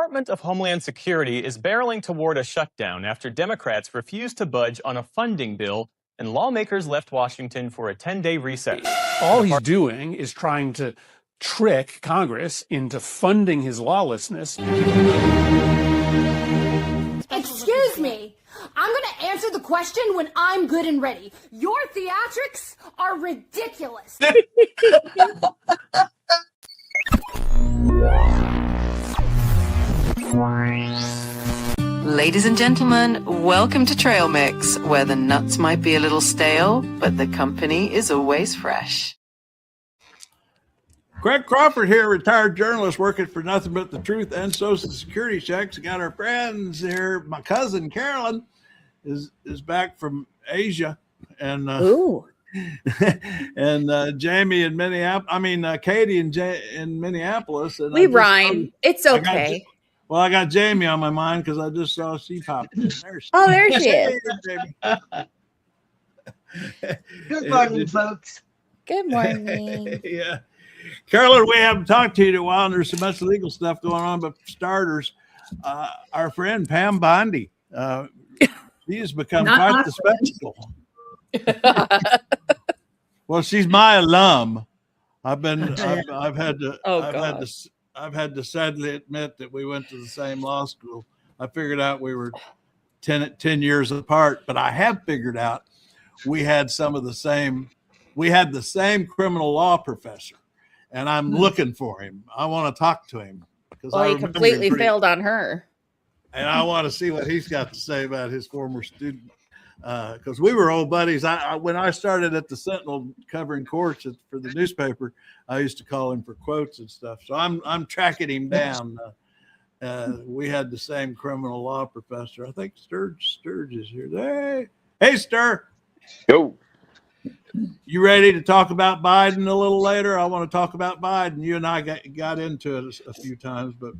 Department of Homeland Security is barreling toward a shutdown after Democrats refused to budge on a funding bill and lawmakers left Washington for a 10-day recess. All he's doing is trying to trick Congress into funding his lawlessness. Excuse me. I'm going to answer the question when I'm good and ready. Your theatrics are ridiculous. Ladies and gentlemen, welcome to Trail Mix, where the nuts might be a little stale, but the company is always fresh. Craig Crawford here, retired journalist working for nothing but the truth and Social Security checks. Got our friends here. My cousin Carolyn is back from Asia, and and Jamie in Minneapolis. Katie in Minneapolis. And we rhyme. It's okay. I got Jamie on my mind because I just saw she popped in. There she is. Good morning, folks. Good morning. Yeah. Carolyn, we haven't talked to you in a while, and there's so much legal stuff going on. But for starters, our friend Pam Bondi, she has become quite the spectacle. Well, she's my alum. I've had to sadly admit that we went to the same law school. I figured out we were 10 years apart, but I have figured out we had the same criminal law professor. And I'm looking for him. I want to talk to him. Well, he completely failed on her. And I want to see what he's got to say about his former student. Because we were old buddies. When I started at the Sentinel covering courts for the newspaper, I used to call him for quotes and stuff. So I'm tracking him down. We had the same criminal law professor. I think Sturge is here. Hey, Stur. Yo. You ready to talk about Biden a little later? I want to talk about Biden. You and I got into it a few times, but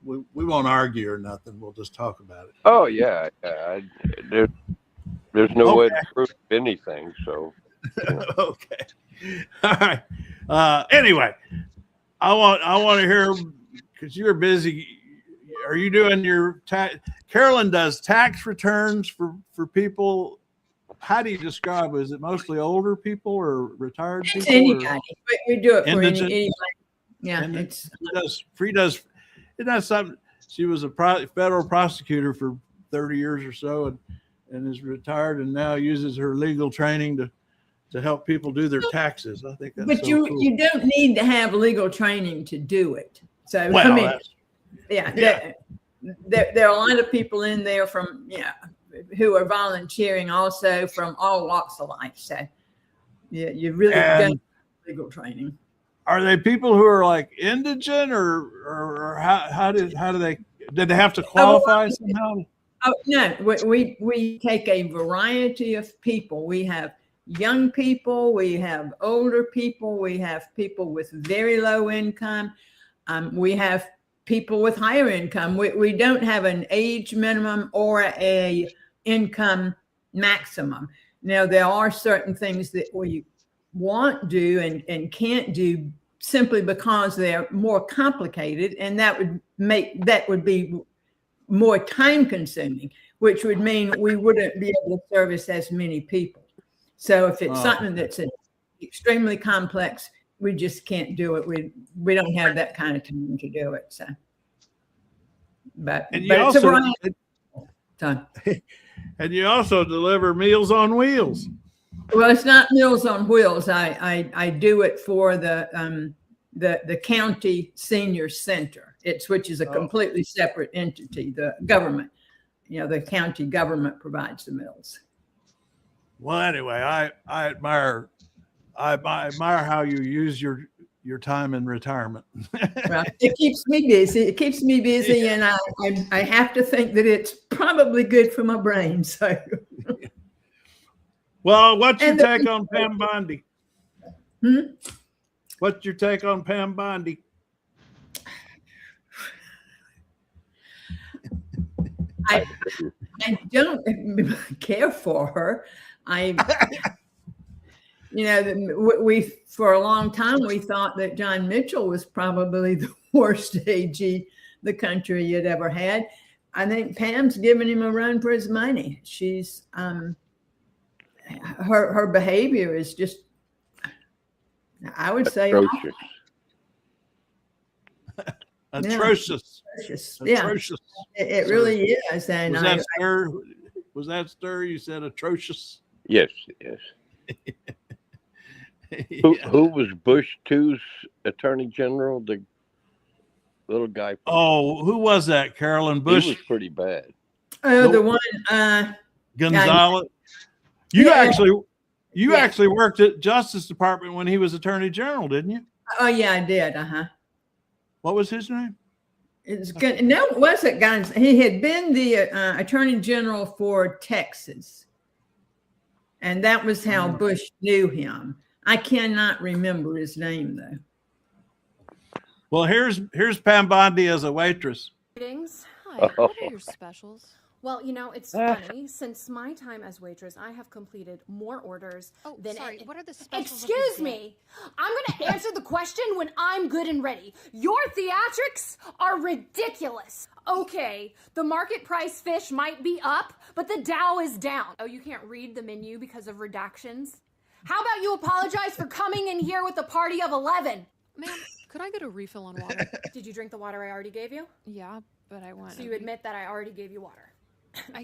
we won't argue or nothing. We'll just talk about it. Oh yeah, there's no way to prove anything. So okay, all right. Anyway, I want to hear, because you're busy. Are you doing your Carolyn does tax returns for people? How do you describe it? Is it mostly older people or retired people? Anybody. We do it for anybody. Yeah, It does something. She was a federal prosecutor for 30 years or so, and is retired, and now uses her legal training to help people do their taxes. I think that's but cool. You don't need to have legal training to do it. So there are a lot of people in there from who are volunteering also from all walks of life. So you really don't need legal training. Are they people who are like indigent or how do they did they have to qualify somehow? Oh no, we take a variety of people. We have young people, we have older people, we have people with very low income, we have people with higher income. We don't have an age minimum or a income maximum. Now, there are certain things that we won't do and can't do simply because they're more complicated, and that would be more time consuming, which would mean we wouldn't be able to service as many people. So if it's something that's extremely complex, we just can't do it. We don't have that kind of time to do it. So, but it's a variety. And you also deliver Meals on Wheels. Well, it's not Meals on Wheels. I do it for the county senior center. Which is a completely separate entity. The government, the county government provides the meals. Well, anyway, I admire how you use your time in retirement. Well, it keeps me busy. And I have to think that it's probably good for my brain. So, well, what's your take on Pam Bondi? What's your take on Pam Bondi? I don't care for her. We for a long time we thought that John Mitchell was probably the worst AG the country had ever had. I think Pam's giving him a run for his money. She's her behavior is just, I would say, atrocious. Atrocious. Yeah, Atrocious. it really is. And Was that stir? You said atrocious. Yes, yes. Who was Bush II's attorney general? The little guy. Oh, who was that? Carolyn Bush. He was pretty bad. Oh, the one Gonzalez. You actually worked at Justice Department when he was Attorney General, didn't you? Oh yeah, I did. What was his name? It's good. No, it wasn't Gonzalez. He had been the Attorney General for Texas, and that was how Bush knew him. I cannot remember his name though. Well, here's Pam Bondi as a waitress. Greetings. Hi, what are your specials? Well, you know, it's funny. Since my time as waitress, I have completed more orders than... Sorry, what are the specials? Excuse me. I'm going to answer the question when I'm good and ready. Your theatrics are ridiculous. Okay, the market price fish might be up, but the Dow is down. Oh, you can't read the menu because of redactions? How about you apologize for coming in here with a party of 11? Ma'am, could I get a refill on water? Did you drink the water I already gave you? Yeah, but I want... So you admit that I already gave you water?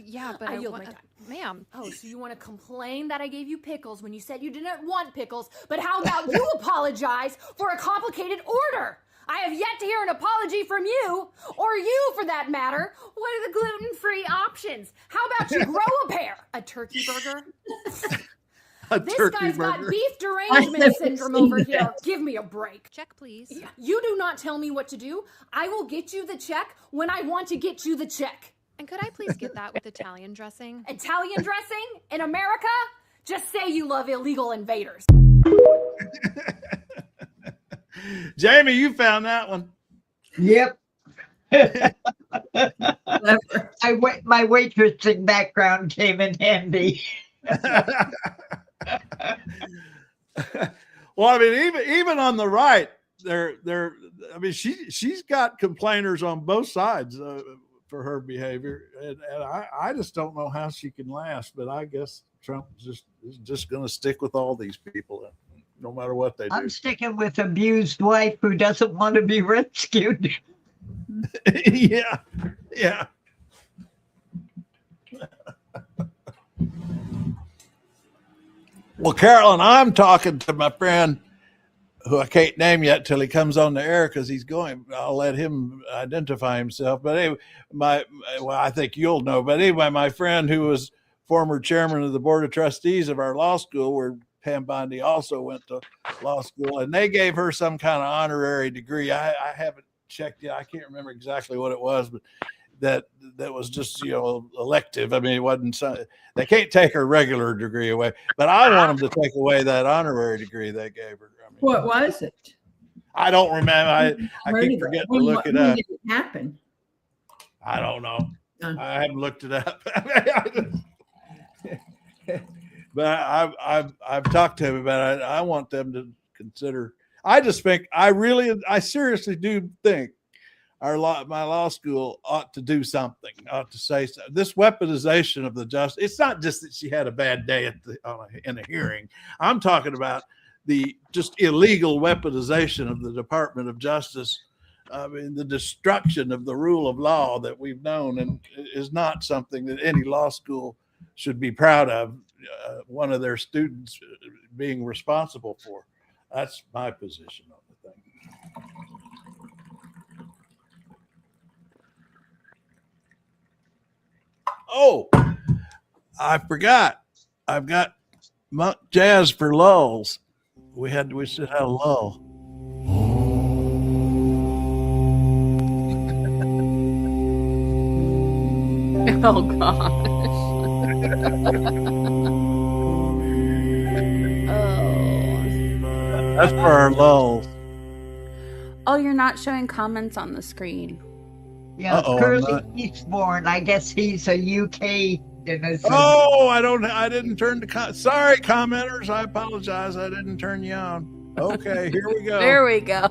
Yeah, but I I yield want... my time. Ma'am. Oh, so you want to complain that I gave you pickles when you said you didn't want pickles, but how about you apologize for a complicated order? I have yet to hear an apology from you, or you for that matter. What are the gluten-free options? How about you grow a pair? A turkey burger? This guy's got beef derangement syndrome over here. Give me a break. Check, please. You do not tell me what to do. I will get you the check when I want to get you the check. And could I please get that with Italian dressing? Italian dressing? In America? Just say you love illegal invaders. Jamie, you found that one. Yep. My waitressing background came in handy. Well, I mean, even on the right, I mean, she's got complainers on both sides for her behavior, and I just don't know how she can last. But I guess Trump is just going to stick with all these people, no matter what they do. I'm sticking with abused wife who doesn't want to be rescued. Yeah. Well, Carolyn, I'm talking to my friend who I can't name yet till he comes on the air because he's going. I'll let him identify himself. But anyway, I think you'll know. But anyway, my friend who was former chairman of the board of trustees of our law school, where Pam Bondi also went to law school, and they gave her some kind of honorary degree. I haven't checked yet. I can't remember exactly what it was, but that was just, elective. I mean, it wasn't. They can't take her regular degree away, but I want them to take away that honorary degree they gave her. I mean, What was it? I don't remember. I keep forgetting to look it up. When did it happen? I don't know. I haven't looked it up. But I've talked to him about it. I want them to consider. I seriously do think my law school ought to do something, ought to say something. This weaponization of the justice, it's not just that she had a bad day in a hearing. I'm talking about the just illegal weaponization of the Department of Justice. I mean, the destruction of the rule of law that we've known, and is not something that any law school should be proud of. One of their students being responsible for. That's my position on the thing. Oh, I forgot. I've got jazz for lulls. We should have a lull. Oh gosh. That's for our lulls. Oh, you're not showing comments on the screen. Yeah, Curly Eastbourne. I guess he's a UK citizen. Oh, I didn't turn sorry, commenters. I apologize. I didn't turn you on. Okay, here we go. There we go.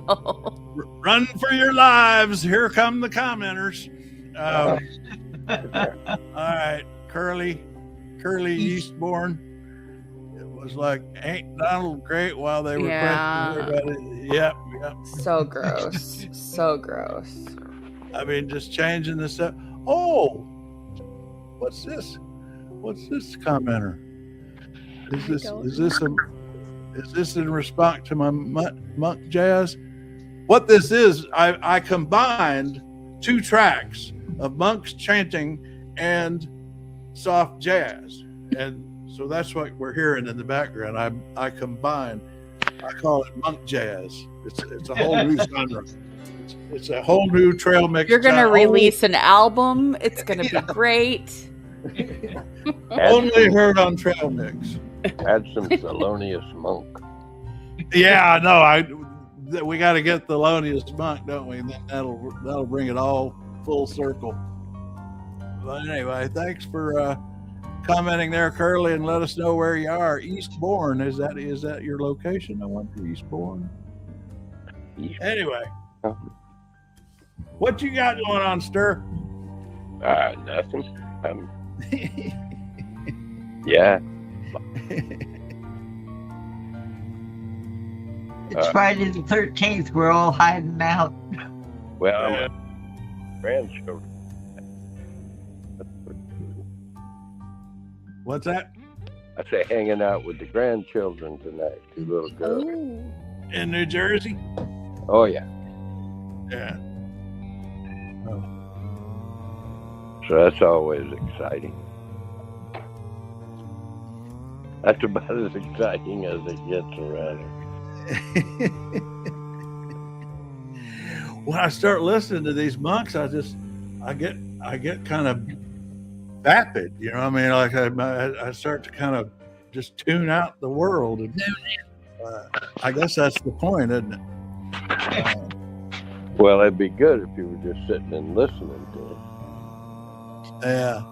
Run for your lives. Here come the commenters. All right, Curly Eastbourne. It was like, ain't Donald great while they were questioning everybody? Yep. So gross. So gross. I mean, just changing this up. Oh, what's this? What's this commenter? Is this in response to my monk jazz? What this is, I combined 2 tracks of monks chanting and soft jazz, and so that's what we're hearing in the background. I combine. I call it monk jazz. It's a whole new genre. It's a whole new trail mix. You're gonna release an album. It's gonna be great. Only heard on Trail Mix. Add some Thelonious Monk. Yeah, I know. We got to get Thelonious Monk, don't we? And then that'll bring it all full circle. But anyway, thanks for commenting there, Curly, and let us know where you are. Eastbourne, is that your location? I wonder, Eastbourne. Anyway, what you got going on, Stir? Nothing. Yeah. It's Friday the 13th. We're all hiding out. Well, I'm grandchildren. What's that? I say hanging out with the grandchildren tonight. 2 little girls. In New Jersey? Oh, yeah. Yeah. Oh. So that's always exciting. That's about as exciting as it gets around here. When I start listening to these monks, I get kind of vapid, you know what I mean? Like I start to kind of just tune out the world. And, I guess that's the point, isn't it? Well, it'd be good if you were just sitting and listening to it. Yeah.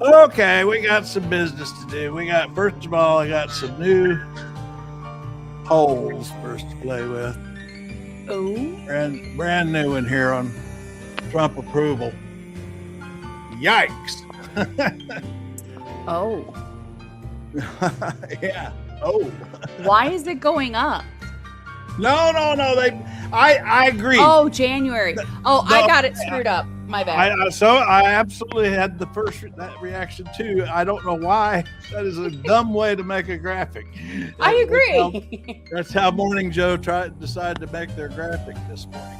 Okay, we got some business to do. First of all, I got some new polls first to play with. Oh. Brand new in here on Trump approval. Yikes. Oh. Yeah. Oh. Why is it going up? No. I agree. Oh, January. I got it screwed up. My bad. I absolutely had that reaction too. I don't know why. That is a dumb way to make a graphic. I agree. That's how Morning Joe decided to make their graphic this morning.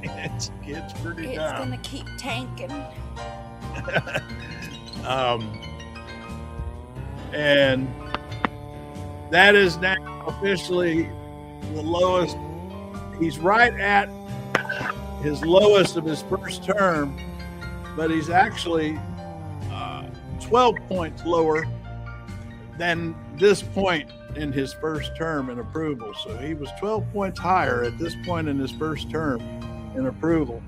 And it's pretty dumb. It's gonna keep tanking. And that is now officially the lowest. He's right at his lowest of his first term, but he's actually 12 points lower than this point in his first term in approval. So he was 12 points higher at this point in his first term in approval,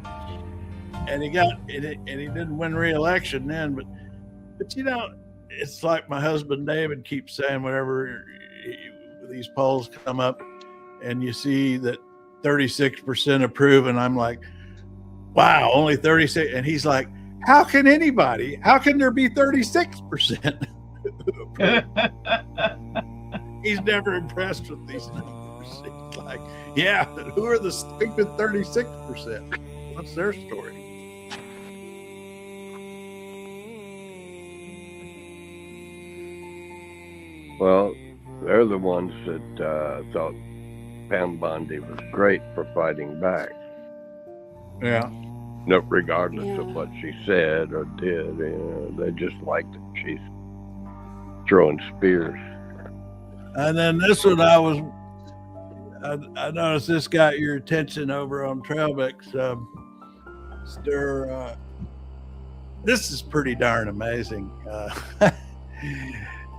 and he didn't win re-election then. But you know, it's like my husband David keeps saying whenever these polls come up, and you see that 36% approve, and I'm like, wow, only 36. And he's like, how can there be 36%? He's never impressed with these numbers. He's like, yeah, who are the stupid 36%? What's their story? Well, they're the ones that thought Pam Bondi was great for fighting back. Yeah. No, regardless of what she said or did, they just liked that she's throwing spears. And then this one, I noticed this got your attention over on Trail Mix. Stir. This is pretty darn amazing.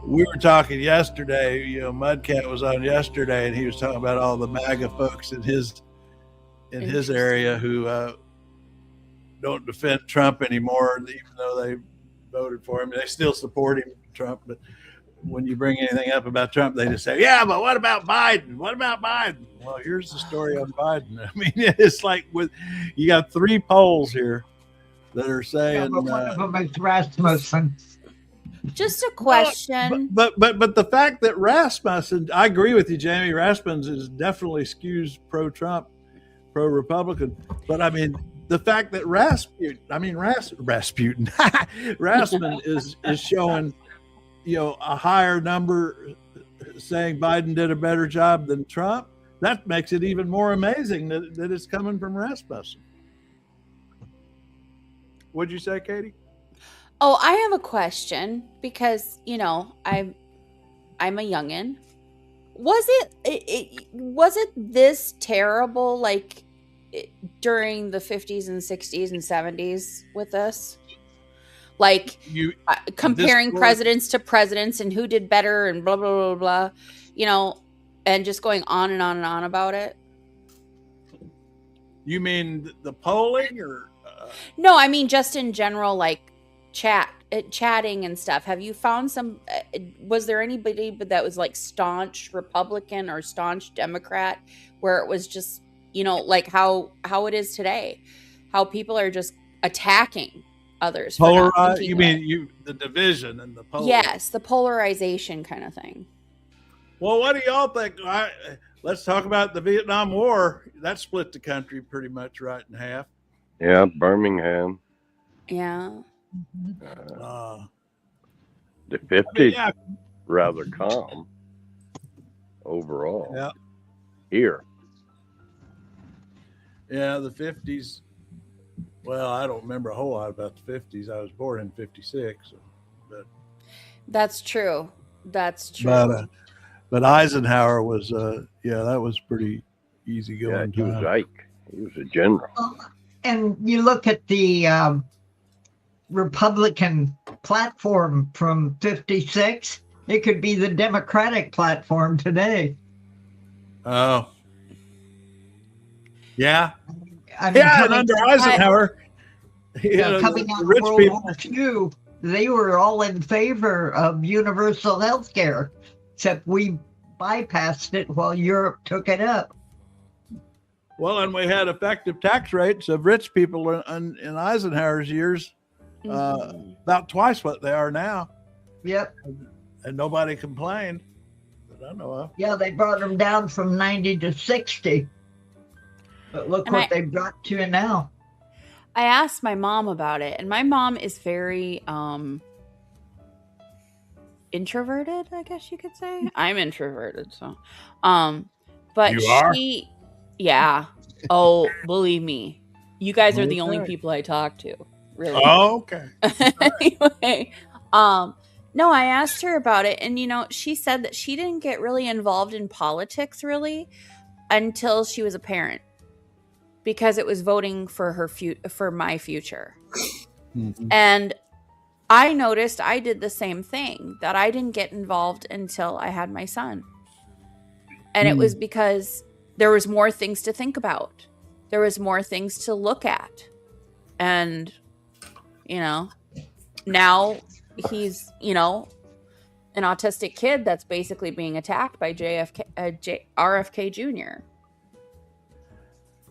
We were talking yesterday, Mudcat was on yesterday, and he was talking about all the MAGA folks in his area who don't defend Trump anymore, even though they voted for him. They still support him, Trump, but when you bring anything up about Trump, they just say, "Yeah, but what about Biden? What about Biden?" Well, here's the story on Biden. I mean, it's like you got 3 polls here that are saying, but one of them is Rasmussen. Just a question. But the fact that Rasmussen, I agree with you, Jamie. Rasmussen is definitely skews pro-Trump, pro-Republican. But I mean, the fact that Rasputin is showing, a higher number saying Biden did a better job than Trump, that makes it even more amazing that it's coming from Rasmussen. What'd you say, Katie? Oh, I have a question because, I'm a youngin'. Was it this terrible, like, during the 50s and 60s and 70s with us? Like, comparing presidents to presidents and who did better and blah, blah, blah, blah, and just going on and on and on about it? You mean the polling or? No, I mean just in general, like chatting and stuff. Have you found was there anybody that was like staunch Republican or staunch Democrat where it was just, like how it is today, how people are just attacking others? You mean the division and the polling? Yes, the polarization kind of thing. Well, what do y'all think? Let's talk about the Vietnam War. That split the country pretty much right in half. Yeah, Birmingham. Yeah. The 50s, rather calm overall. Yeah. Here. Yeah, the 50s. Well, I don't remember a whole lot about the 50s. I was born in 56. But that's true. That's true. But Eisenhower was, that was pretty easy going. Yeah, he was Ike. He was a general. And you look at the Republican platform from 56, it could be the Democratic platform today. Oh. Yeah. I mean, and under Eisenhower, coming out of rich World people. War II, they were all in favor of universal health care, except we bypassed it while Europe took it up. Well, and we had effective tax rates of rich people in Eisenhower's years, about twice what they are now. Yep. And nobody complained that I know of. Yeah, they brought them down from 90 to 60. But look what they brought to now. I asked my mom about it, and my mom is very introverted, I guess you could say. I'm introverted, so but she are? Yeah. Oh, believe me. You guys are the only people I talk to. Really. Oh, okay. Anyway, no, I asked her about it, and she said that she didn't get really involved in politics really until she was a parent, because it was voting for her for my future. Mm-hmm. And I noticed I did the same thing, that I didn't get involved until I had my son. And it was because there was more things to think about. There was more things to look at. And, now he's, an autistic kid that's basically being attacked by RFK Jr.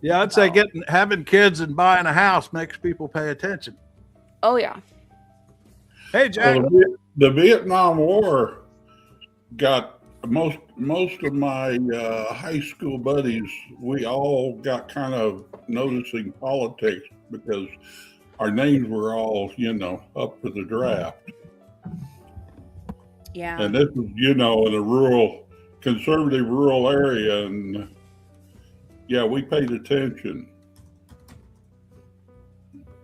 Yeah, I'd say having kids and buying a house makes people pay attention. Oh, yeah. Hey, Jack. The Vietnam War got most of my high school buddies. We all got kind of noticing politics because our names were all, up for the draft. Yeah. And this was, in a conservative rural area, and yeah, we paid attention.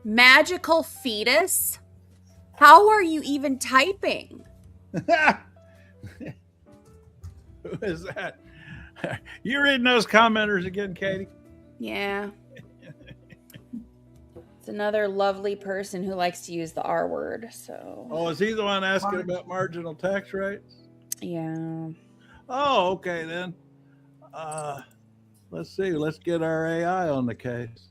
Magical fetus? How are you even typing? Who is that? You reading those commenters again, Katie? Yeah. It's another lovely person who likes to use the R word, so. Oh, is he the one asking about marginal tax rates? Yeah. Oh, okay then. Let's see. Let's get our AI on the case.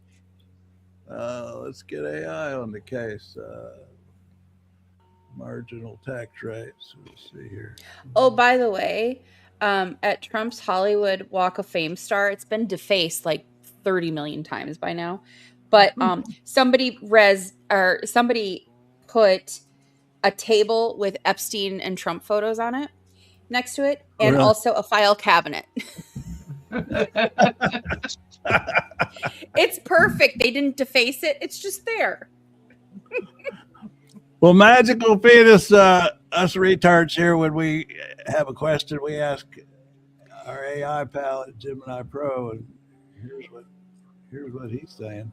marginal tax rates. Let's see here. Oh, by the way, at Trump's Hollywood Walk of Fame star, it's been defaced like 30 million times by now. But somebody put a table with Epstein and Trump photos on it next to it, and also a file cabinet. It's perfect. They didn't deface it. It's just there. Well, magical fetus, us retards here, when we have a question, we ask our AI pal at Gemini Pro, and here's what he's saying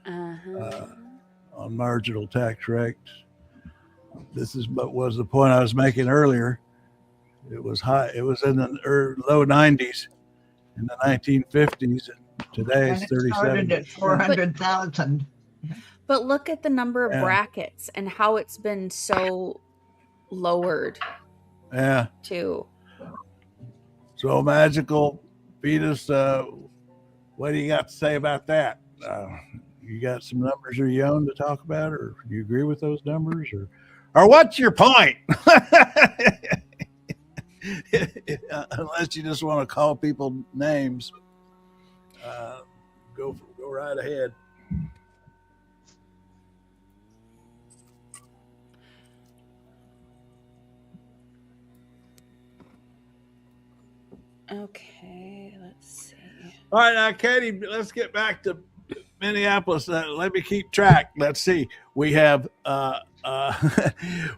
on marginal tax rates. This is what was the point I was making earlier. It was high. It was in the low 90s in the 1950s, and today it's 37. Started at 400,000. But look at the number of brackets and how it's been so lowered. Yeah. Too. So magical fetus, what do you got to say about that? You got some numbers of your own to talk about, or do you agree with those numbers, or what's your point? Unless you just want to call people names, go right ahead. Okay, let's see. All right, now, Katie, let's get back to Minneapolis. Let me keep track. Let's see. We have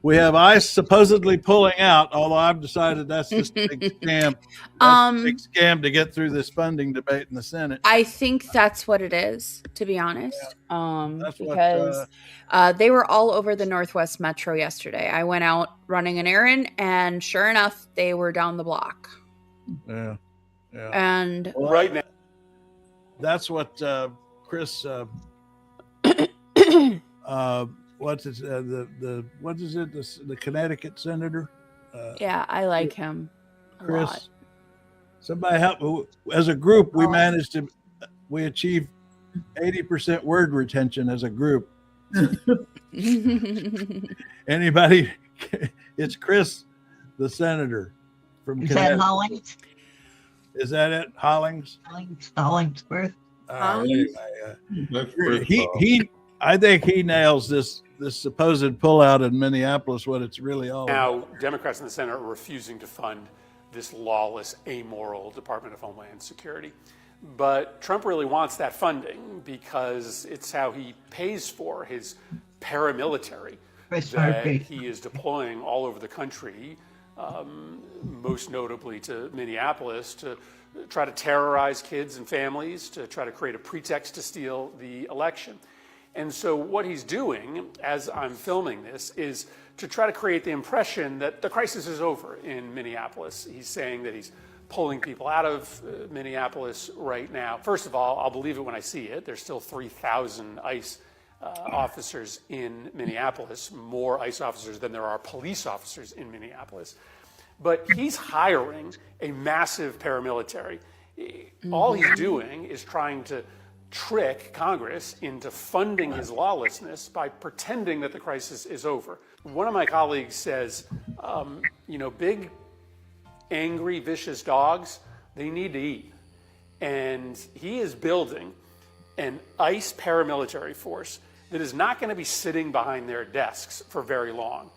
ICE supposedly pulling out, although I've decided that's just a big scam. That's a big scam to get through this funding debate in the Senate. I think that's what it is, to be honest. Because they were all over the Northwest Metro yesterday. I went out running an errand, and sure enough, they were down the block. Yeah. And right now, that's what Chris. What is the Connecticut senator? Yeah, I like him a Chris. lot. Somebody help. As a group, we achieved 80% word retention as a group. Anybody? It's Chris, the senator from Connecticut. Is that Hollings? Is that it? Hollings? Hollingsworth. Anyway, I think he nails this supposed pullout in Minneapolis, what it's really all about. now Democrats in the Senate are refusing to fund this lawless, amoral Department of Homeland Security. But Trump really wants that funding because it's how he pays for his paramilitary that he is deploying all over the country, most notably to Minneapolis, to try to terrorize kids and families, to try to create a pretext to steal the election. And so what he's doing, as I'm filming this, is to try to create the impression that the crisis is over in Minneapolis. He's saying that he's pulling people out of Minneapolis right now. First of all, I'll believe it when I see it. There's still 3,000 ICE officers in Minneapolis, more ICE officers than there are police officers in Minneapolis. But he's hiring a massive paramilitary. All he's doing is trying to trick Congress into funding his lawlessness by pretending that the crisis is over. One of my colleagues says, big, angry, vicious dogs, they need to eat. And he is building an ICE paramilitary force that is not going to be sitting behind their desks for very long.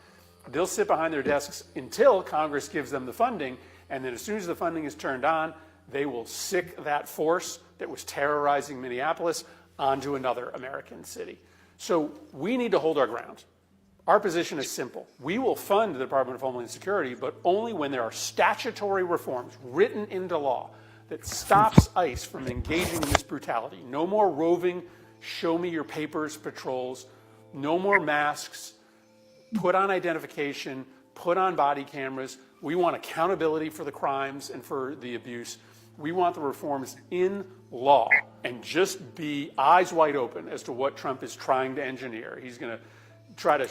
They'll sit behind their desks until Congress gives them the funding, and then as soon as the funding is turned on, they will sick that force that was terrorizing Minneapolis onto another American city. So we need to hold our ground. Our position is simple. We will fund the Department of Homeland Security, but only when there are statutory reforms written into law that stops ICE from engaging in this brutality. No more roving, show me your papers patrols, no more masks, put on identification, put on body cameras. We want accountability for the crimes and for the abuse. We want the reforms in law, and just be eyes wide open as to what Trump is trying to engineer. He's going to try to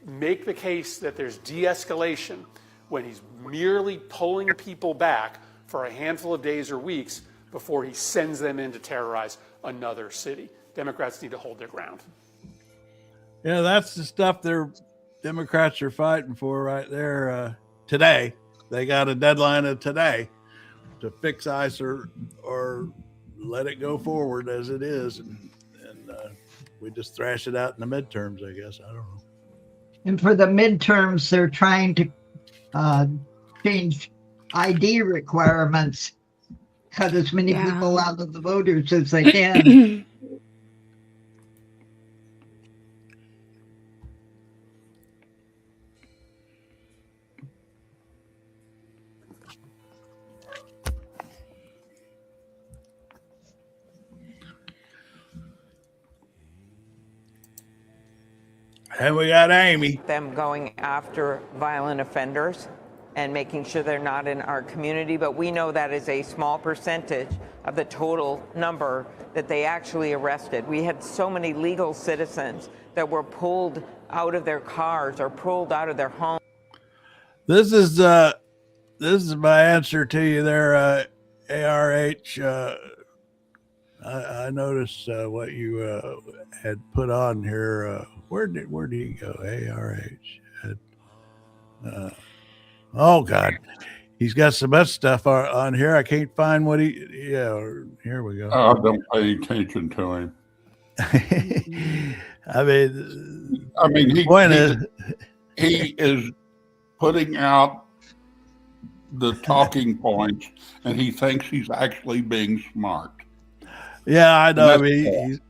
make the case that there's de-escalation when he's merely pulling people back for a handful of days or weeks before he sends them in to terrorize another city. Democrats need to hold their ground. Yeah, that's the stuff they're Democrats are fighting for right there today. They got a deadline of today to fix ICE or let it go forward as it is. And we just thrash it out in the midterms, I guess. I don't know. And for the midterms, they're trying to change ID requirements, cut as many people out of the voters as they can. And we got Amy. Them going after violent offenders and making sure they're not in our community, but we know that is a small percentage of the total number that they actually arrested. We had so many legal citizens that were pulled out of their cars or pulled out of their homes. This is my answer to you there, ARH. I noticed what you had put on here. Where did he go? ARH. Oh God, he's got so much stuff on here. I can't find what he. Yeah, here we go. I don't pay attention to him. I mean, he is putting out the talking points, and he thinks he's actually being smart. Yeah, I know. I mean,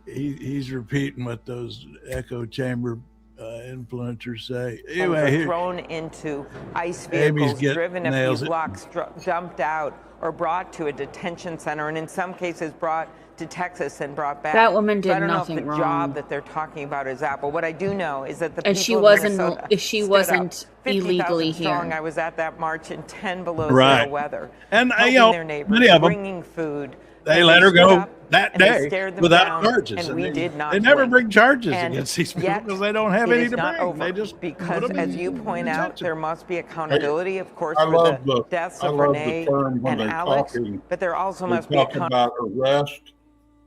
he's repeating what those echo chamber influencers say. Anyway, thrown into ICE vehicles, driven a few blocks, jumped out, or brought to a detention center, and in some cases brought to Texas and brought back. That woman did so I don't nothing know if the wrong. job that they're talking about is Apple. What I do know is that the people And she of wasn't. Minnesota If she stood wasn't up, 50,000 illegally strong. here. I was at that march in 10 below Right. zero weather, And, helping you know, their neighbors, many of them, bringing food. they and let her stood go up that and they day stared them without down, charges. and we did not They never blink. bring charges And against these people yet, because they don't have it any is to not bring. over, They just because, put them as in you point out, detention. there must be accountability, of course, I for love the the deaths I of love Renee the term when and they're Alex, talking. but there also They must be talk accountability. about arrest,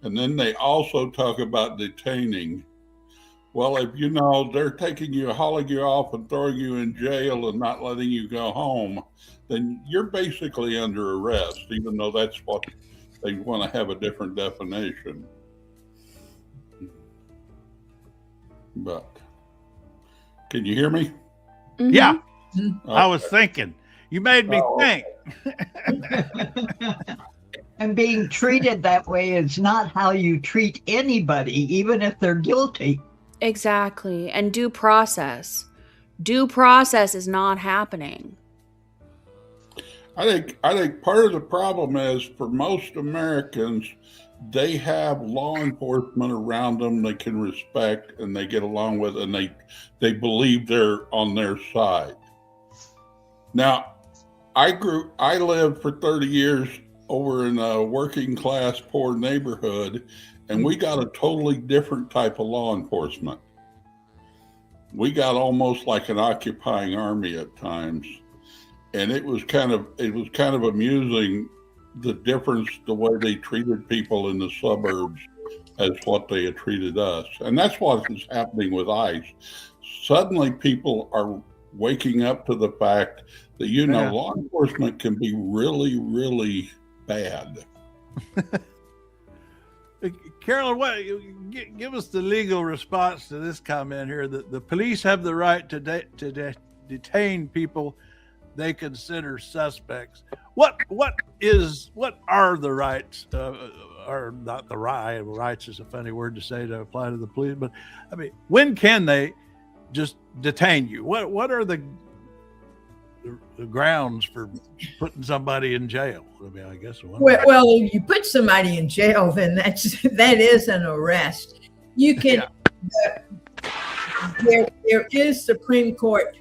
and then they also talk about detaining. Well, if you know they're taking you, hauling you off, and throwing you in jail and not letting you go home, then you're basically under arrest, even though that's what they want to have a different definition. But can you hear me? Mhm. Yeah, Okay. I was thinking. You made me Oh, think. And being treated that way is not how you treat anybody, even if they're guilty. Exactly. And due process. Due process is not happening. I think part of the problem is for most Americans, they have law enforcement around them they can respect and they get along with, and they believe they're on their side. Now, I lived for 30 years over in a working class poor neighborhood, and we got a totally different type of law enforcement. We got almost like an occupying army at times. And it was kind of amusing, the difference, the way they treated people in the suburbs as what they had treated us. And that's what is happening with ICE. Suddenly people are waking up to the fact that, you know, Yeah. law enforcement can be really, really bad. Carolyn, give us the legal response to this comment here, that the police have the right to detain people they consider suspects. What are the rights? Or not the right? Rights is a funny word to say to apply to the police, but I mean, when can they just detain you? What are the grounds for putting somebody in jail? I mean, I guess Well, if you put somebody in jail, then that is an arrest. You can. There is Supreme Court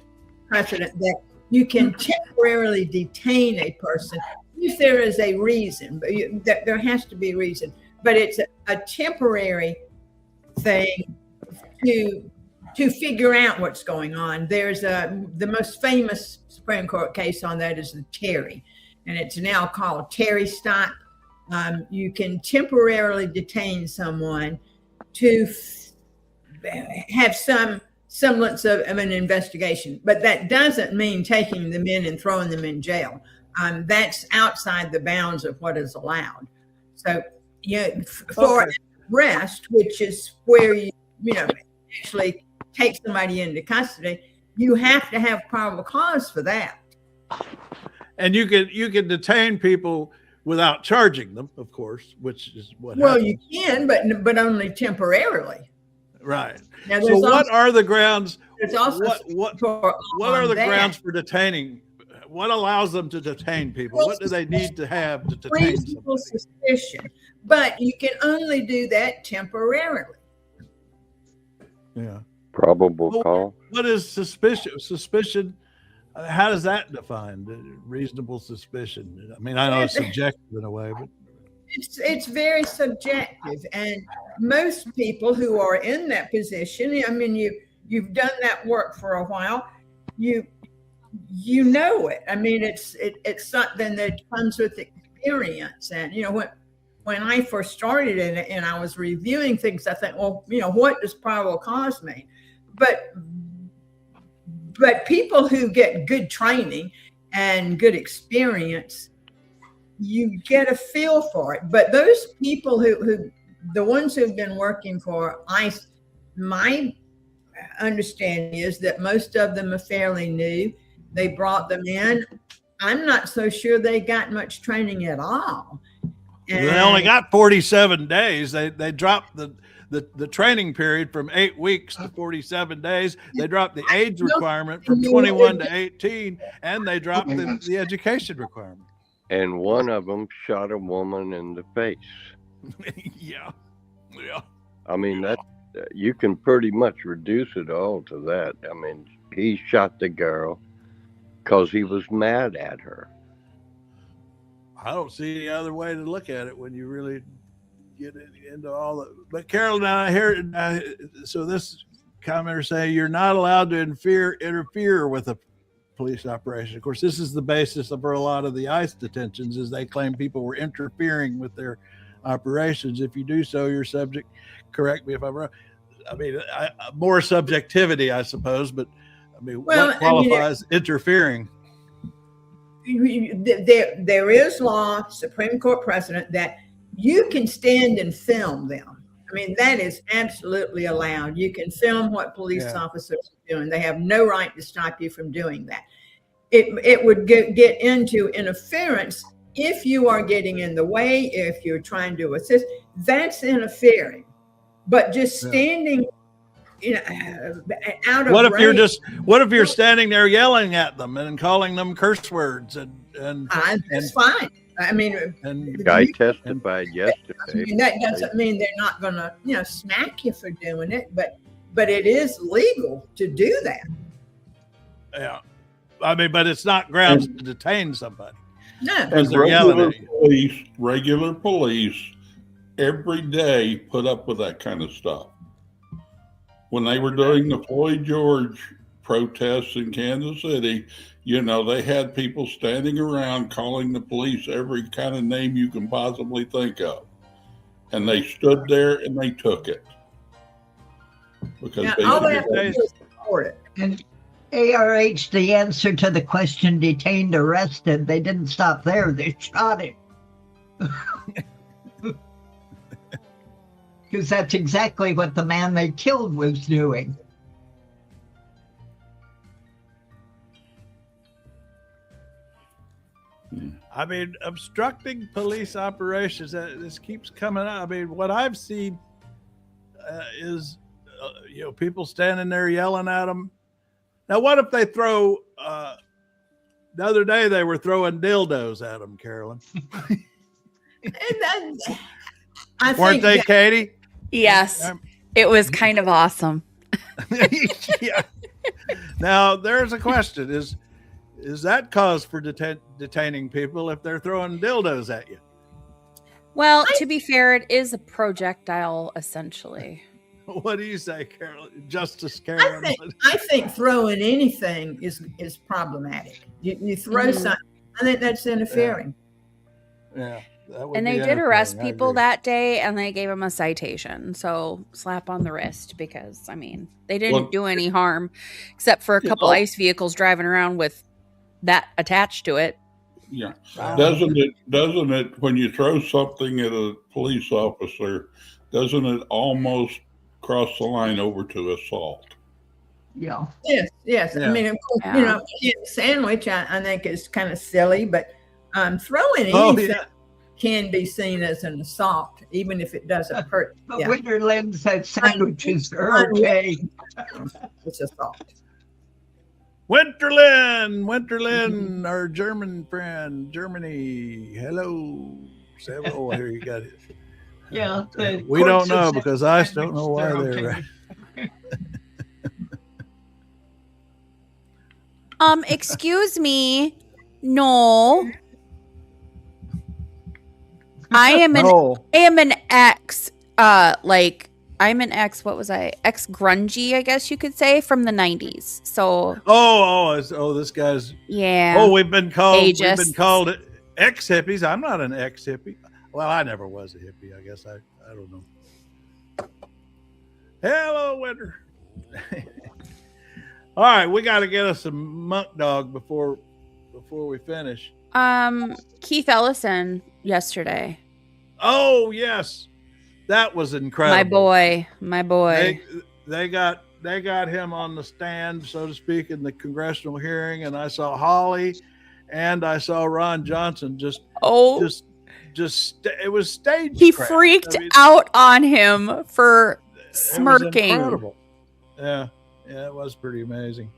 precedent that you can temporarily detain a person if there is a reason. But there has to be a reason. But it's a temporary thing to figure out what's going on. There's the most famous Supreme Court case on that is the Terry, and it's now called Terry stop. You can temporarily detain someone to have some semblance of an investigation. But that doesn't mean taking them in and throwing them in jail. That's outside the bounds of what is allowed. So, for arrest, which is where you actually take somebody into custody, you have to have probable cause for that. And you can detain people without charging them, of course, which is what Well, happens. you can, but only temporarily. Right. Now, So what are the grounds? There's also What are the grounds for detaining? What allows them to detain people? What do they need to have to detain reasonable somebody? suspicion, but you can only do that temporarily. Yeah. Probable cause. What is suspicion? Suspicion. How does that define reasonable suspicion? I mean, I know it's subjective in a way, but It's very subjective, and most people who are in that position, I mean, you've done that work for a while, you know it. I mean, it's something that comes with experience. And when I first started in it and I was reviewing things, I think, well, what does probable cause mean? But people who get good training and good experience, you get a feel for it. But those people who the ones who've been working for ICE, my understanding is that most of them are fairly new. They brought them in. I'm not so sure they got much training at all. And they only got 47 days. They dropped the training period from 8 weeks to 47 days. They dropped the age requirement from 21 to 18, and they dropped the education requirement. And one of them shot a woman in the face. Yeah. I mean, that you can pretty much reduce it all to that. I mean, he shot the girl because he was mad at her. I don't see any other way to look at it when you really get into all that. But Carolyn, I hear so this commenter say you're not allowed to interfere with a police operation. Of course, this is the basis of a lot of the ICE detentions, is they claim people were interfering with their operations. If you do so, you're subject. Correct me if I'm wrong. I mean, more subjectivity, I suppose. But I mean, what qualifies interfering? There is law, Supreme Court precedent, that you can stand and film them. I mean, that is absolutely allowed. You can film what police officers are doing. They have no right to stop you from doing that. It would get into interference if you are getting in the way, if you're trying to assist. That's interfering. But just standing out of what if range, you're standing there yelling at them and calling them curse words and that's fine. I mean, the guy testified yesterday. I mean, that doesn't mean they're not going to, smack you for doing it, but it is legal to do that. Yeah, I mean, but it's not grounds to detain somebody. No, and they're yelling at you. Regular police, every day put up with that kind of stuff. When they were doing the Floyd George protests in Kansas City, they had people standing around calling the police every kind of name you can possibly think of. And they stood there and they took it. Because all they have to do is support it. And ARH, the answer to the question detained, arrested, they didn't stop there. They shot him. Because that's exactly what the man they killed was doing. I mean, obstructing police operations, this keeps coming up. I mean, what I've seen is, people standing there yelling at them. Now, what if they throw, the other day they were throwing dildos at them, Carolyn. Weren't they, Katie? Yes. It was kind of awesome. Yeah. Now, there's a question. Is that cause for detaining people if they're throwing dildos at you? Well, to be fair, it is a projectile, essentially. What do you say, Carolyn? Justice Carolyn? I think throwing anything is problematic. You throw something, I think that's interfering. Yeah. And they did arrest people that day, and they gave him a citation. So slap on the wrist, because I mean they didn't do any harm, except for a couple ICE vehicles driving around with that attached to it. Yeah. Doesn't it when you throw something at a police officer, doesn't it almost cross the line over to assault? Yeah. Yes. Yeah. I mean, of course, you know, sandwich I think is kind of silly, but throwing anything can be seen as an assault, even if it doesn't hurt. But Winterland said sandwiches are okay. It's assault. Winterland, our German friend, Germany. Hello. Oh, here you got it. Yeah. We don't know because I still don't know why they're Excuse me. No. I am an ex, I'm an ex, what was I? Ex grungy, I guess you could say, from the 90s. So this guy's we've been called ex hippies. I'm not an ex hippie. Well, I never was a hippie, I guess. I don't know. Hello, Winter. All right, we got to get us some Monk Dog before we finish. Keith Ellison yesterday. Oh yes, that was incredible. My boy. They got him on the stand, so to speak, in the congressional hearing, and I saw Holly, and I saw Ron Johnson. It was staged. He freaked out on him for smirking. Incredible. Yeah, it was pretty amazing.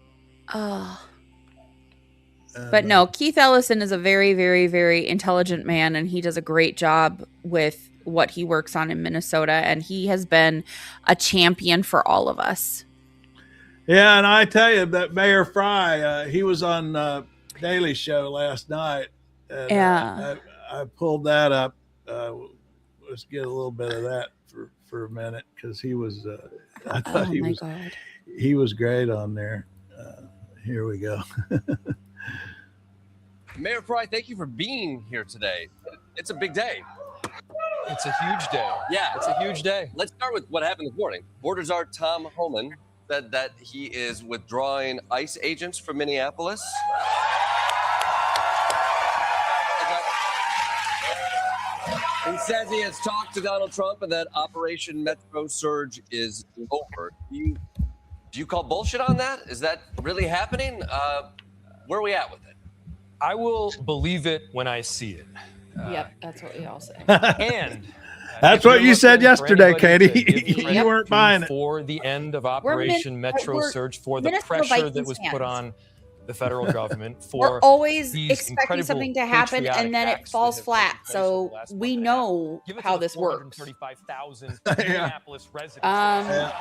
But no, Keith Ellison is a very, very, very intelligent man, and he does a great job with what he works on in Minnesota, and he has been a champion for all of us. Yeah, and I tell you that Mayor Fry, he was on Daily Show last night. And, I pulled that up. Let's get a little bit of that for a minute, because he was. I thought he was great on there. Here we go. Mayor Fry, thank you for being here today. It's a big day. It's a huge day. Yeah. It's a huge day. Let's start with what happened this morning. Border Czar Tom Homan said that he is withdrawing ICE agents from Minneapolis. He says he has talked to Donald Trump and that Operation Metro Surge is over. Do you call bullshit on that? Is that really happening? Where are we at with it? I will believe it when I see it. Yep, that's what we all say. And that's what you said yesterday, Katie. You weren't buying it. For the end of Operation Metro Surge, for the pressure that was put on the federal government, for we're always expecting something to happen and then it falls flat. So we know how this works. 35,000 Minneapolis residents.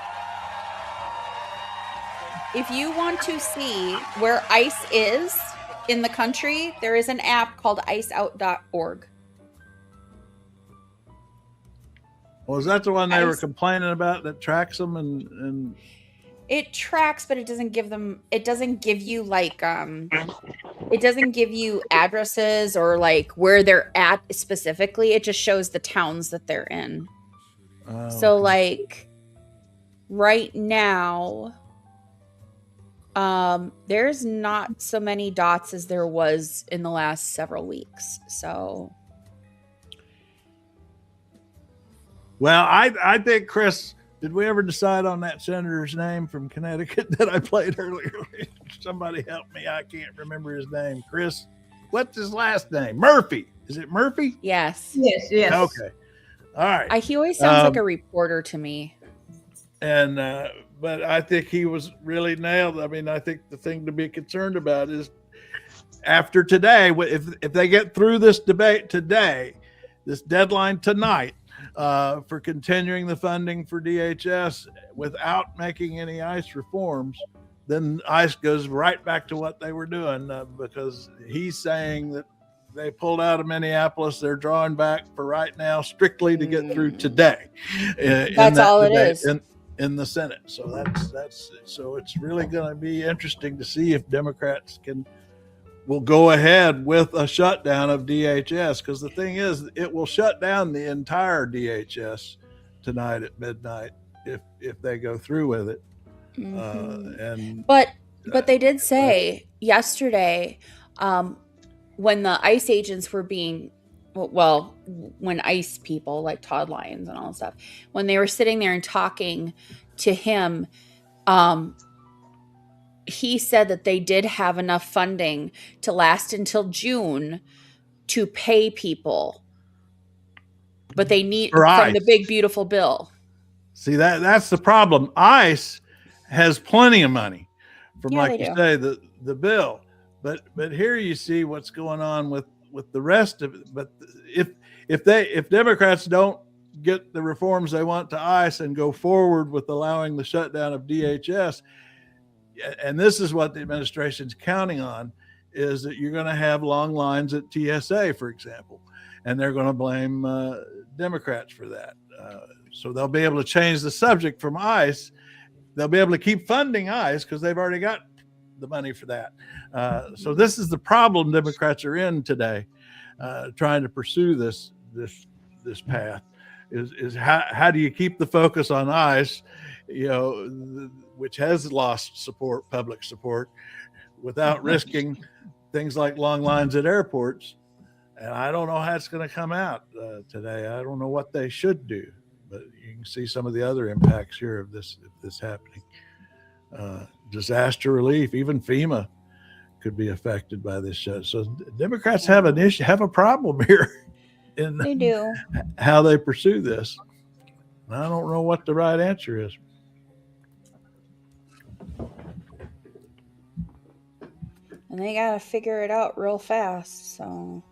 If you want to see where ICE is in the country, there is an app called iceout.org. Was that the one they were complaining about that tracks them and it tracks, but it doesn't give you like it doesn't give you addresses or like where they're at specifically. It just shows the towns that they're in. So like right now, there's not so many dots as there was in the last several weeks. So, well, I think, Chris, did we ever decide on that senator's name from Connecticut that I played earlier? Somebody help me. I can't remember his name. Chris, what's his last name? Murphy. Is it Murphy? Yes. Yes. Okay. All right. He always sounds like a reporter to me. And, but I think he was really nailed. I mean, I think the thing to be concerned about is after today, if they get through this debate today, this deadline tonight, for continuing the funding for DHS without making any ICE reforms, then ICE goes right back to what they were doing, because he's saying that they pulled out of Minneapolis. They're drawing back for right now strictly to get through today. That's all it is. In the Senate. So so it's really going to be interesting to see if Democrats can will go ahead with a shutdown of DHS, because the thing is, it will shut down the entire DHS tonight at midnight if they go through with it. But they did say yesterday, when the ICE agents were being, well, when ICE people like Todd Lyons and all that stuff, when they were sitting there and talking to him, he said that they did have enough funding to last until June to pay people, but they need from the big beautiful bill. See, that's the problem. ICE has plenty of money from, like you say, the bill, but here you see what's going on with the rest of it. But if Democrats don't get the reforms they want to ICE and go forward with allowing the shutdown of DHS, and this is what the administration's counting on, is that you're going to have long lines at TSA, for example, and they're going to blame Democrats for that. So they'll be able to change the subject from ICE. They'll be able to keep funding ICE because they've already got the money for that. So this is the problem Democrats are in today, trying to pursue this path. Is how do you keep the focus on ICE, which has lost public support, without risking things like long lines at airports? And I don't know how it's going to come out today. I don't know what they should do, but you can see some of the other impacts here of this happening. Disaster relief, even FEMA could be affected by this shut. So Democrats have a problem here in they do how they pursue this. And I don't know what the right answer is. And they got to figure it out real fast. So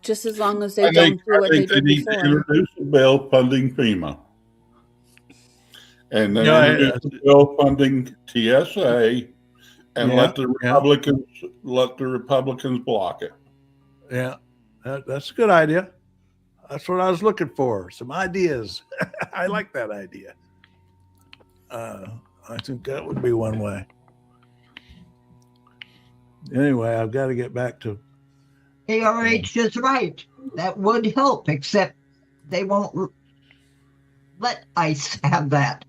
just as long as they don't do what they did before. To introduce a bill funding FEMA. And then introduce a bill funding TSA, and let the Republicans block it. Yeah, that's a good idea. That's what I was looking for. Some ideas. I like that idea. I think that would be one way. Anyway, I've got to get back to. ARH is right. That would help, except they won't let ICE have that.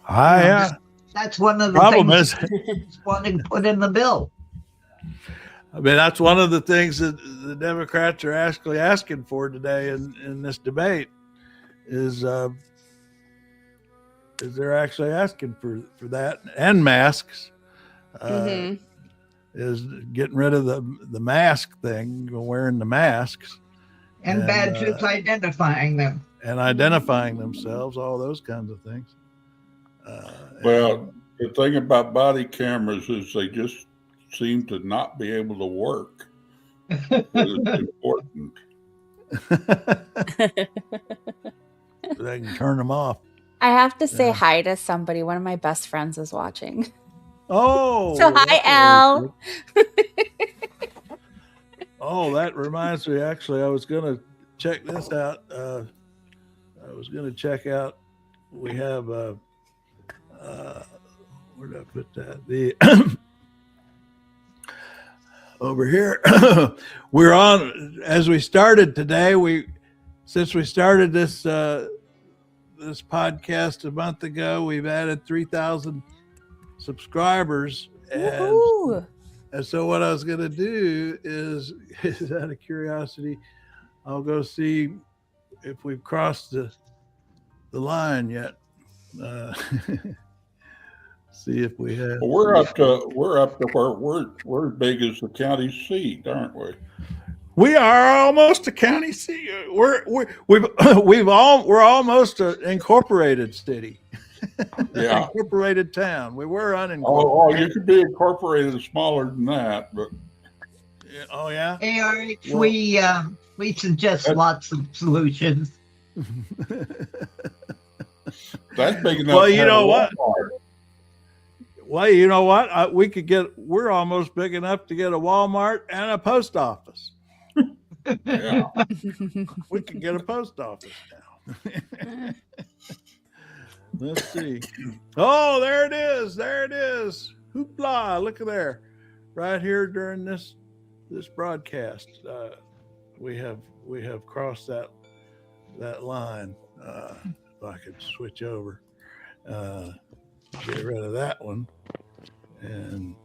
That's one of the problem things is wanting to put in the bill. I mean, that's one of the things that the Democrats are actually asking for today in this debate is they're actually asking for that, and masks. Is getting rid of the mask thing, wearing the masks. And badges identifying them. And identifying themselves, all those kinds of things. Well, the thing about body cameras is they just seem to not be able to work. It's important. They can turn them off. I have to say hi to somebody. One of my best friends is watching. Oh, so hi, Al. Oh, that reminds me. Actually, I was going to check this out. I was going to check out. We have where did I put that? The over here. We're on as we started today. Since we started this this podcast a month ago, we've added 3,000 subscribers, and so what I was going to do is out of curiosity, I'll go see if we've crossed the line yet. See if we have. Well, we're up to where we're as big as the county seat, aren't we? We are almost a county seat. We're almost an incorporated city. Yeah, incorporated town. We were unincorporated. Oh, you could be incorporated smaller than that, but. Oh yeah. ARH, well, we suggest lots of solutions. That's big enough. Well, you know what? Well, you know what? We're almost big enough to get a Walmart and a post office. Yeah. We can get a post office now. Let's see. Oh, there it is. There it is. hoopla! Look at there, right here during this broadcast, we have crossed that line. If I could switch over, get rid of that one, and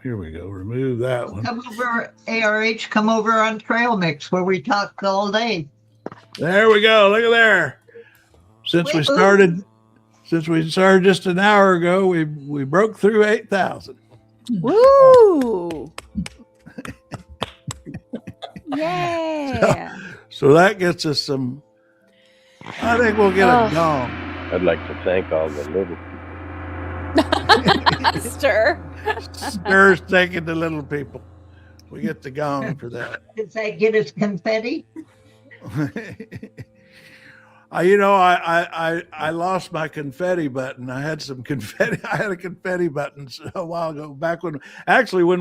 here we go. Remove that one. Come over, ARH. Come over on Trail Mix where we talk all day. There we go. Look at there. Since we started just an hour ago, we broke through 8,000. Woo! Yeah. So that gets us some. I think we'll get a gong. I'd like to thank all the little people. Stir's taking the little people. We get the gong for that. Does that get us confetti? I lost my confetti button. I had some confetti. I had a confetti button a while ago, back when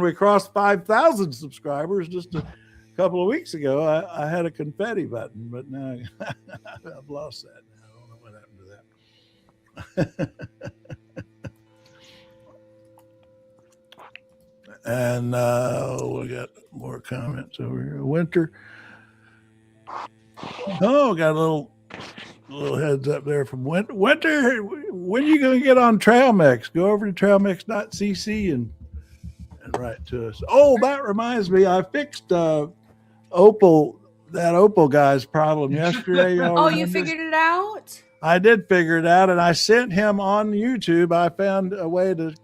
we crossed 5,000 subscribers just a couple of weeks ago. I had a confetti button, but now I've lost that. I don't know what happened to that. And we got more comments over here. Winter. Oh, got a little heads up there from Winter. When are you going to get on TrailMix? Go over to trailmix.cc and write to us. Oh, that reminds me, I fixed Opal guy's problem yesterday. Oh, you figured it out? I did figure it out, and I sent him on YouTube. I found a way to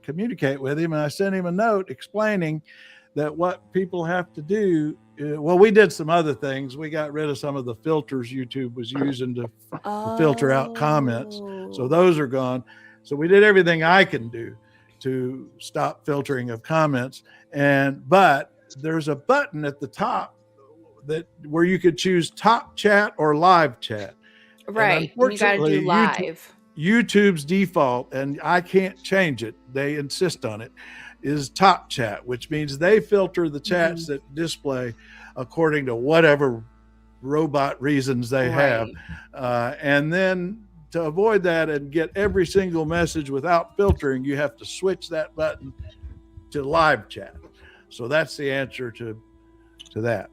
communicate with him, and I sent him a note explaining that what people have to do. Well, we did some other things. We got rid of some of the filters YouTube was using to filter out comments. So those are gone. So we did everything I can do to stop filtering of comments. But there's a button at the top where you could choose top chat or live chat. Right. You got to do live. YouTube's default, and I can't change it, they insist on it, is top chat, which means they filter the chats that display according to whatever robot reasons they have. And then to avoid that and get every single message without filtering, you have to switch that button to live chat. So that's the answer to that.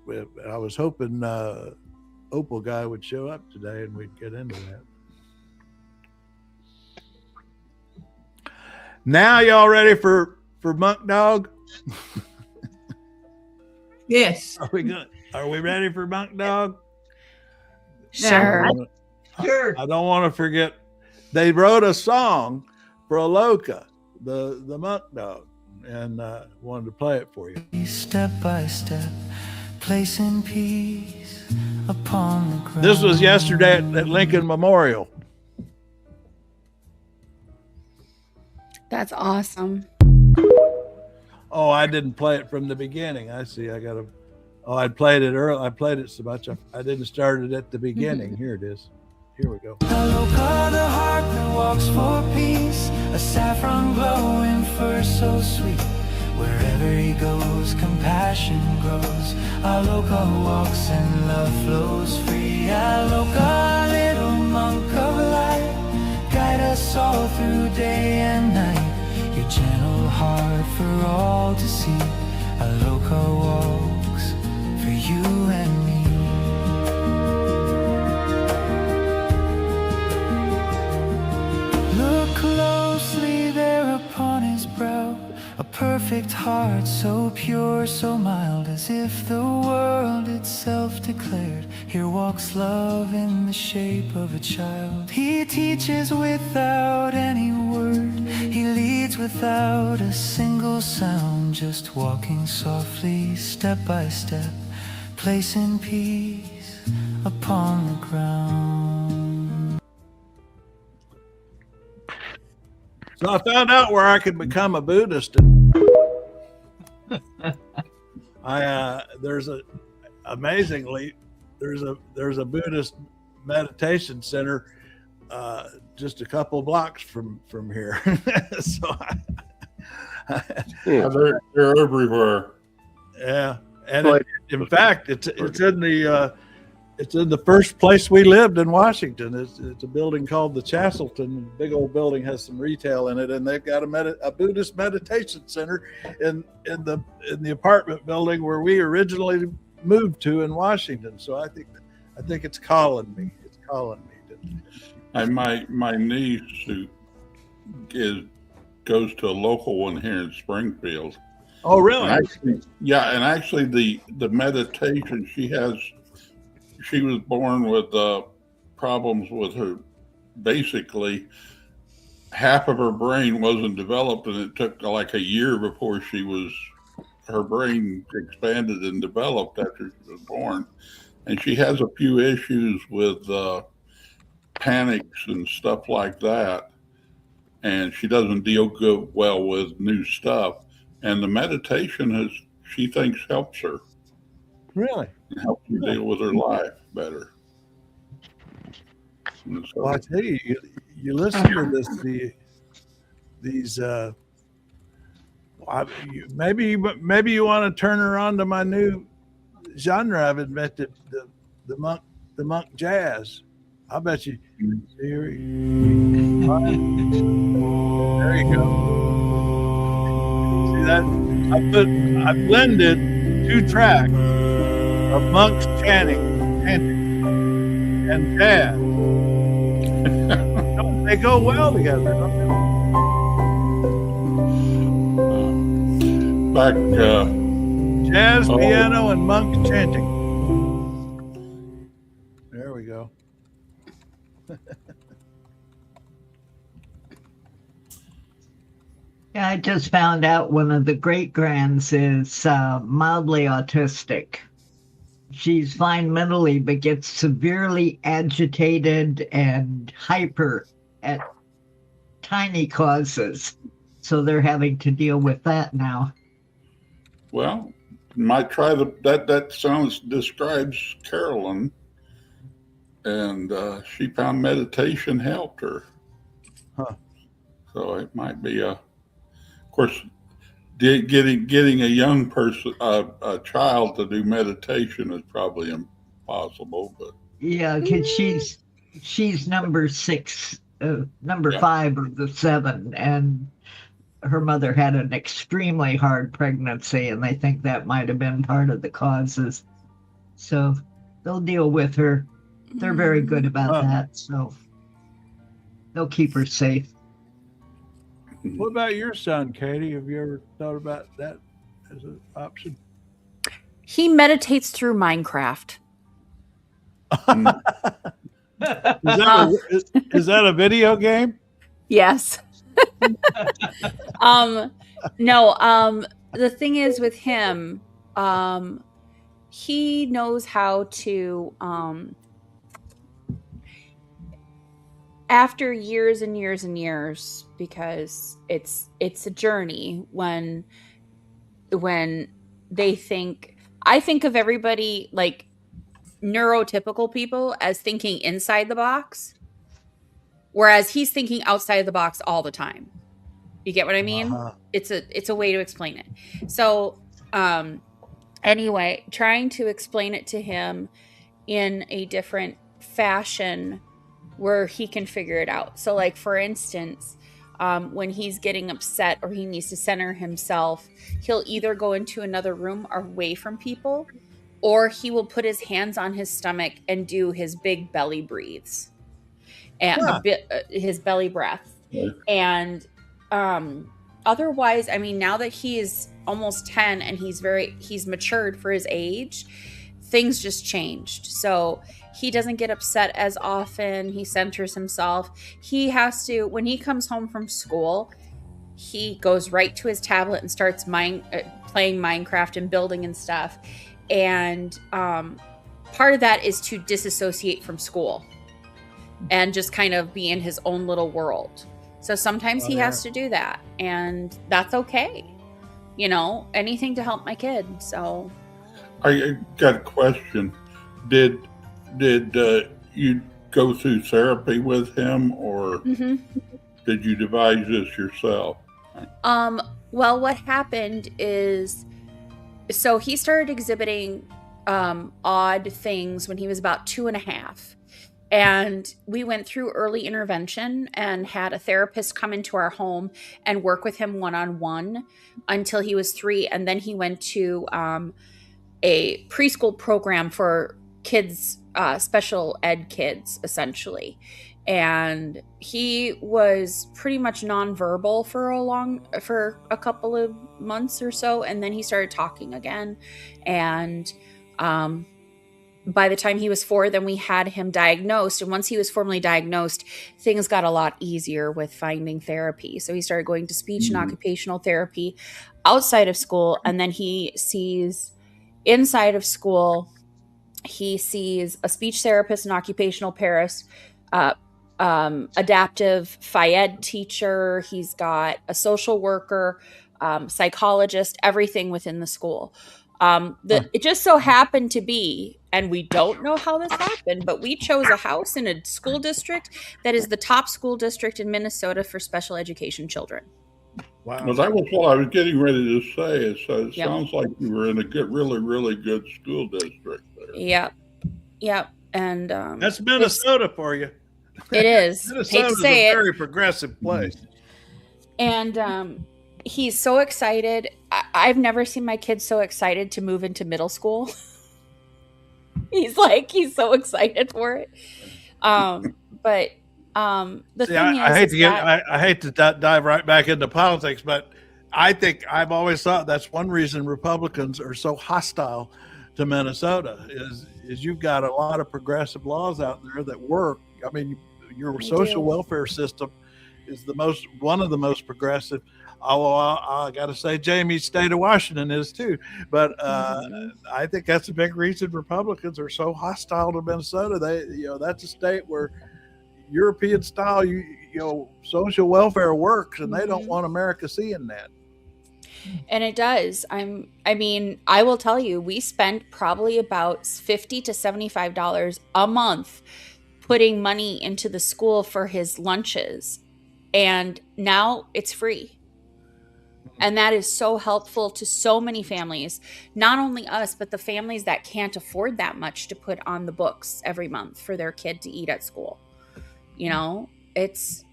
I was hoping Opal guy would show up today and we'd get into that. Now y'all ready for Monk Dog? Yes. Are we good? Are we ready for Monk Dog? Sure. Sure. I don't want to forget. They wrote a song for Aloka, the Monk Dog, and wanted to play it for you. Step by step, placing peace upon the ground. This was yesterday at Lincoln Memorial. That's awesome. Oh, I didn't play it from the beginning. I see. I played it early. I played it so much. I didn't start it at the beginning. Here it is. Here we go. Aloka, the heart that walks for peace, a saffron glowing fur so sweet. Wherever he goes, compassion grows. Aloka walks and love flows free. Aloka, little monk of light, guide us all through day and night. Your gentle heart for all to see. Aloka walks for you and me. Look closely there upon his brow, a perfect heart so pure, so mild, as if the world itself declared. Here walks love in the shape of a child. He teaches without any word, he leads without a single sound, just walking softly, step by step, placing peace upon the ground. So I found out where I could become a Buddhist. There's a Buddhist meditation center just a couple blocks from here. So they're everywhere. Yeah, and in fact, it's in the It's in the first place we lived in Washington. It's a building called the Chastleton. Big old building, has some retail in it, and they've got a Buddhist meditation center in the apartment building where we originally moved to in Washington. So I think it's calling me. It's calling me. And my niece who goes to a local one here in Springfield. Oh, really? And actually the meditation she was born with problems with her. Basically, half of her brain wasn't developed, and it took like a year before her brain expanded and developed after she was born. And she has a few issues with panics and stuff like that. And she doesn't deal well with new stuff. And the meditation she thinks helps her. Really? Helps her deal with her life better. So, well, I tell you, you listen to these. Maybe you want to turn her on to my new genre I've invented, the monk jazz. I bet you. There you go. See that? I blended 2 tracks of monks chanting and jazz. They go well together, don't they? Back jazz, piano, and monk chanting. There we go. Yeah, I just found out one of the great-grands is mildly autistic. She's fine mentally, but gets severely agitated and hyper at tiny causes. So they're having to deal with that now. Well, might try that describes Carolyn. And she found meditation helped her. Huh. So it might be of course, getting a young person, a child to do meditation is probably impossible, but. Yeah, because she's number 6, number 5 of the 7, and her mother had an extremely hard pregnancy, and they think that might have been part of the causes. So they'll deal with her. They're very good about that, so they'll keep her safe. What about your son, Katie? Have you ever thought about that as an option? He meditates through Minecraft. Is that a video game? Yes. No, the thing is with him, he knows how to, after years and years and years, because it's a journey when they think, I think of everybody like neurotypical people as thinking inside the box, whereas he's thinking outside the box all the time. You get what I mean? It's a way to explain it. So anyway, trying to explain it to him in a different fashion where he can figure it out. So like, for instance, when he's getting upset or he needs to center himself, he'll either go into another room away from people, or he will put his hands on his stomach and do his big belly breathes and his belly breath. And otherwise, I mean, now that he is almost 10 and he's matured for his age, things just changed. So he doesn't get upset as often. He centers himself. He has to, when he comes home from school, he goes right to his tablet and starts playing Minecraft and building and stuff. And part of that is to disassociate from school and just kind of be in his own little world. So sometimes he has to do that, and that's okay. You know, anything to help my kid. So I got a question. Did you go through therapy with him, or did you devise this yourself? Well, what happened is, so he started exhibiting odd things when he was about 2.5. And we went through early intervention and had a therapist come into our home and work with him one-on-one until he was 3. And then he went to a preschool program for kids, special ed kids, essentially. And he was pretty much nonverbal for a couple of months or so. And then he started talking again. And by the time he was 4, then we had him diagnosed. And once he was formally diagnosed, things got a lot easier with finding therapy. So he started going to speech and occupational therapy outside of school. And then he sees inside of school, he sees a speech therapist, an occupational therapist, adaptive phy-ed teacher. He's got a social worker, psychologist, everything within the school. It just so happened to be, and we don't know how this happened, but we chose a house in a school district that is the top school district in Minnesota for special education children. Wow. Well, that was what I was getting ready to say. It sounds like you were in a good, really, really good school district there. Yep. And that's Minnesota for you. It is. Minnesota's a very progressive place. And he's so excited. I've never seen my kid so excited to move into middle school. He's so excited for it. But the thing is, I hate to dive right back into politics, but I think I've always thought that's one reason Republicans are so hostile to Minnesota is you've got a lot of progressive laws out there that work. I mean, your social welfare system is one of the most progressive. Although I got to say, Jamie's state of Washington is too. But I think that's a big reason Republicans are so hostile to Minnesota. That's a state where European style, social welfare works, and they don't want America seeing that. And it does. I will tell you, we spent probably about $50 to $75 a month putting money into the school for his lunches, and now it's free. And that is so helpful to so many families, not only us, but the families that can't afford that much to put on the books every month for their kid to eat at school. It's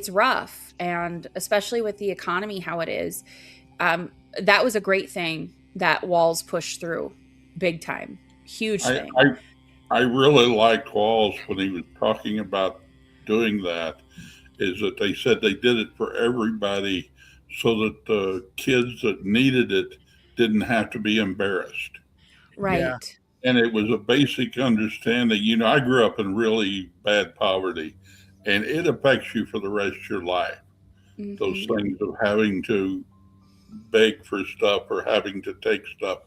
rough. And especially with the economy, how it is, that was a great thing that Walz pushed through big time. Huge thing. I really liked Walz when he was talking about doing that, is that they said they did it for everybody so that the kids that needed it didn't have to be embarrassed. Right. Yeah. And it was a basic understanding. I grew up in really bad poverty, and it affects you for the rest of your life. Mm-hmm. Those things of having to beg for stuff or having to take stuff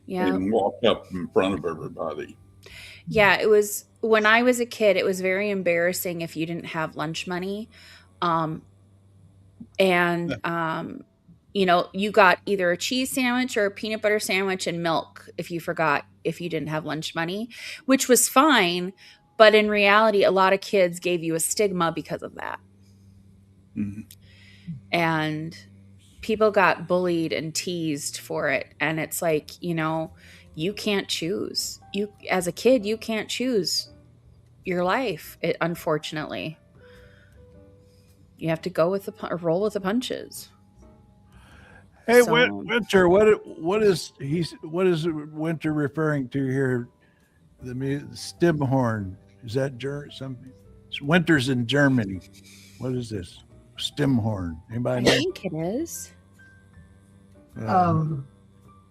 and walk up in front of everybody. Yeah, it was, when I was a kid, it was very embarrassing if you didn't have lunch money. You got either a cheese sandwich or a peanut butter sandwich and milk if you didn't have lunch money, which was fine. But in reality, a lot of kids gave you a stigma because of that. Mm-hmm. And people got bullied and teased for it. And it's like, you can't choose. As a kid, you can't choose your life, unfortunately. You have to go roll with the punches. Hey, Winter, what is Winter referring to here? The stem horn, is that something? Winter's in Germany. What is this? Stem horn. Anybody know? I think it is.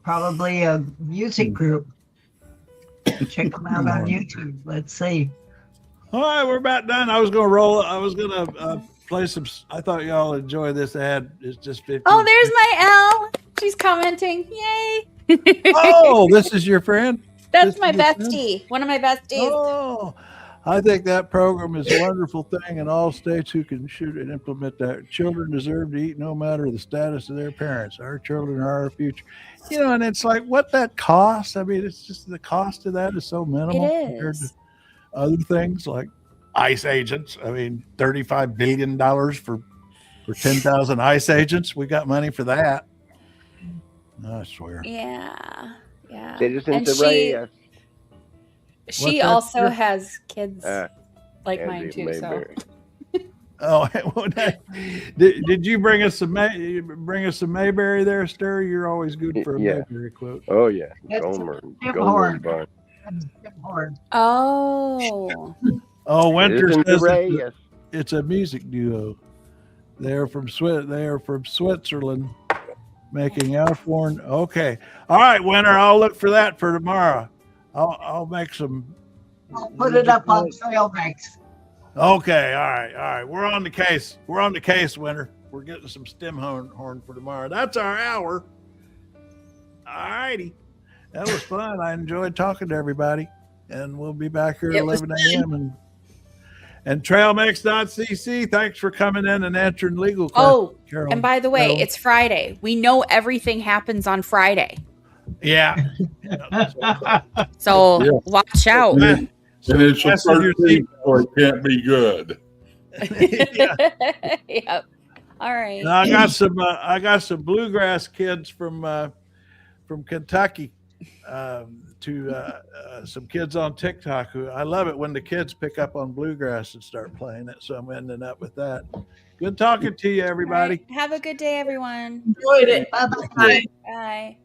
Probably a music group. Check them out on YouTube. Let's see. All right, we're about done. I was gonna play some. I thought y'all enjoy this ad. It's just 50. Oh, there's my Elle. She's commenting. Yay! Oh, this is your friend? That's my bestie. Friend? One of my besties. Oh, I think that program is a wonderful thing, and all states who can shoot and implement that. Children deserve to eat no matter the status of their parents. Our children are our future. And it's like what that costs. I mean, it's just the cost of that is so minimal compared to other things like ICE agents. I mean, $35 billion for 10,000 ICE agents. We got money for that. I swear. Yeah. Yeah. Citizens And array. she What's that, also sir? has kids like Andy mine too. So Mayberry. Oh, did you bring us some Mayberry there, Stir? You're always good for a Yeah. Mayberry quote. Oh yeah, It's Gomer, Tim Gomer Horn. Bun. Tim Horn. oh, Oh, Winter Citizens says array. Yes. it's a music duo. They're from Switzerland, making Alphorn. Okay, all right, Winter. I'll look for that for tomorrow. I'll make some. I'll put it up on Trail Mix. Okay, all right. We're on the case. Winter. We're getting some stem horn for tomorrow. That's our hour. All righty. That was fun. I enjoyed talking to everybody. And we'll be back here at 11 a.m. And trailmix.cc. Thanks for coming in and answering legal questions, Carolyn. And by the way, Carolyn. it's Friday. We know everything happens on Friday. Yeah. So watch out. And it's a 13th, so it can't be good. Yep. All right. Now, I got some Bluegrass kids from Kentucky. To some kids on TikTok who I love it when the kids pick up on Bluegrass and start playing it. So I'm ending up with that. Good talking to you, everybody. Right. Have a good day, everyone. Enjoyed it. Bye-bye. Bye.